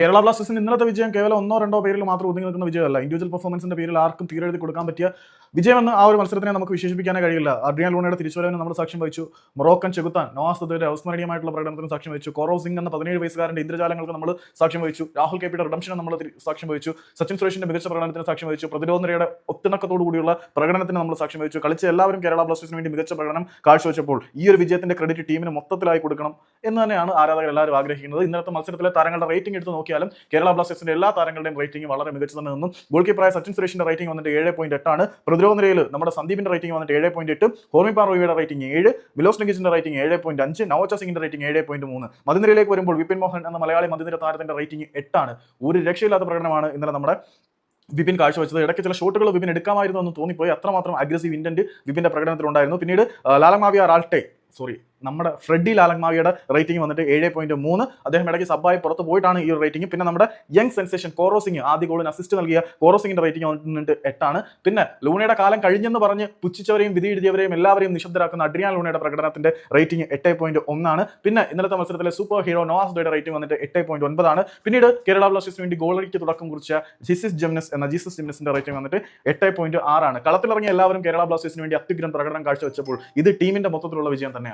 കേരള ബ്ലാസ്റ്റേഴ്സിന് ഇന്നലത്തെ വിജയം കേവലം ഒന്നോ രണ്ടോ പേരിൽ മാത്രം ഒതുങ്ങി നിൽക്കുന്ന വിജയമല്ല. ഇൻഡിവിജ്വൽ പെർഫോമൻസിന്റെ പേരിൽ ആർക്കും തീരെഴുതി കൊടുക്കാൻ പറ്റിയ വിജയമെന്ന് ആ ഒരു മത്സരത്തിനെ നമുക്ക് വിശേഷിപ്പിക്കാനേ കഴിയില്ല. അഡ്രിയാൻ ലൂണയുടെ തിരിച്ചുവരവിന് നമ്മൾ സാക്ഷ്യം വഹിച്ചു. മൊറോക്കൻ ചെകുത്താൻ നവാസ് സദയുടെ അവസ്മരണീയമായിട്ടുള്ള പ്രകടനത്തിന് സാക്ഷ്യം വഹിച്ചു. കോറോ സിംഗ് എന്ന 17 വയസ്സുകാരന്റെ ഇന്ദ്രജാലങ്ങൾക്ക് നമ്മൾ സാക്ഷ്യം വഹിച്ചു. രാഹുൽ കെപിയുടെ റിഡംഷന് നമ്മൾ സാക്ഷ്യം വഹിച്ചു. സച്ചിൻ സുരേഷിന്റെ മികച്ച പ്രകടനത്തിന് സാക്ഷ്യം വഹിച്ചു. പ്രതിരോധ നിരയുടെ ഒത്തിണക്കത്തോടു കൂടിയുള്ള പ്രകടനത്തിന് നമ്മൾ സാക്ഷ്യം വഹിച്ചു. കളിച്ച എല്ലാവരും കേരള ബ്ലാസ്റ്റേഴ്സിന് വേണ്ടി മികച്ച പ്രകടനം കാഴ്ചവെച്ചപ്പോൾ ഈ ഒരു വിജയത്തിന്റെ ക്രെഡിറ്റ് ടീമിന് മൊത്തത്തിലായി കൊടുക്കണം എന്ന് തന്നെയാണ് ആരാധകർ എല്ലാവരും ആഗ്രഹിക്കുന്നത്. ഇന്നത്തെ മത്സരത്തിലെ താരങ്ങളുടെ റേറ്റിംഗ് എടുത്ത് നോക്കിയാലും കേരള ബ്ലാസ്റ്റേഴ്സിന്റെ എല്ലാ താരങ്ങളുടെയും റേറ്റിംഗ് വളരെ മികച്ചു തന്നെ നിന്നും. ഗോൾ കീപ്പറായ സച്ചിൻ സുരേഷിന്റെ റേറ്റിംഗ് വന്നിട്ട് 7.8 ആണ്. പ്രതിരോധ നിരയിൽ നമ്മുടെ സന്ദീപിന്റെ റേറ്റിംഗ് വന്നിട്ട് 7.8, ഹോർമിപ്പാൻ റോയിയുടെ റേറ്റിംഗ് 7, മിലോസ് ലിങ്കിച്ചിന്റെ റേറ്റിംഗ് 7.5, നവോച്ച സിംഗിന്റെ റേറ്റിംഗ് 7.3. മധ്യനിരയിലേക്ക് വരുമ്പോൾ വിപിൻ മോഹൻ എന്ന മലയാളി മധ്യനിര താരത്തിന്റെ റേറ്റിംഗ് 8 ആണ്. ഒരു രക്ഷയില്ലാത്ത പ്രകടനമാണ് ഇന്നലെ നമ്മുടെ വിപിൻ കാഴ്ചവെച്ചത്. ഇടയ്ക്ക് ചില ഷോട്ടുകൾ വിപിൻ എടുക്കാമായിരുന്നു എന്ന് തോന്നിപ്പോയി. അത്രമാത്രം അഗ്രസീവ് ഇന്റന്റ് വിപിന്റെ പ്രകടനത്തിലുണ്ടായിരുന്നു. പിന്നീട് ലാലമാവിയ റാൾട്ടെ നമ്മുടെ ഫ്രെഡി ലാലങ്മാവിയുടെ റേറ്റിംഗ് വന്നിട്ട് 7.3. അദ്ദേഹം ഇടയ്ക്ക് സബ്ബായി പുറത്ത് പോയിട്ടാണ് ഈ ഒരു റേറ്റിംഗ്. പിന്നെ നമ്മുടെ യങ് സെൻസേഷൻ കോറോ സിംഗ്, ആദ്യ ഗോളിന് അസിസ്റ്റ് നൽകിയ കോറോ സിംഗിന്റെ റേറ്റിംഗ് വന്നിട്ട് 8 ആണ്. പിന്നെ ലൂണയുടെ കാലം കഴിഞ്ഞെന്ന് പറഞ്ഞ് പുച്ഛിച്ചവരെയും വിധി എഴുതിയവരെയും എല്ലാവരെയും നിശബ്ദരാക്കുന്ന അഡ്രിയാൻ ലൂണയുടെ പ്രകടനത്തിന്റെ റേറ്റിംഗ് 8.1 ആണ്. പിന്നെ ഇന്നലത്തെ മത്സരത്തിലെ സൂപ്പർ ഹീറോ നവാസ് സദയുടെ റേറ്റിംഗ് വന്നിട്ട് 8.9 ആണ്. പിന്നീട് കേരള ബ്ലാസ്റ്റേഴ്സിന് വേണ്ടി ഗോളടിക്ക് തുടക്കം കുറിച്ച ജീസസ് ജിംനസിന്റെ റേറ്റിംഗ് വന്നിട്ട് 8.6 ആണ്. കളത്തിലിറങ്ങിയ എല്ലാവരും കേരള ബ്ലാസ്റ്റേഴ്സിന് വേണ്ടി അത്യുഗ്രൻ പ്രകടനം കാഴ്ചവെച്ചപ്പോൾ ഇത് ടീമിന്റെ മൊത്തത്തിലുള്ള വിജയം തന്നെയാണ്.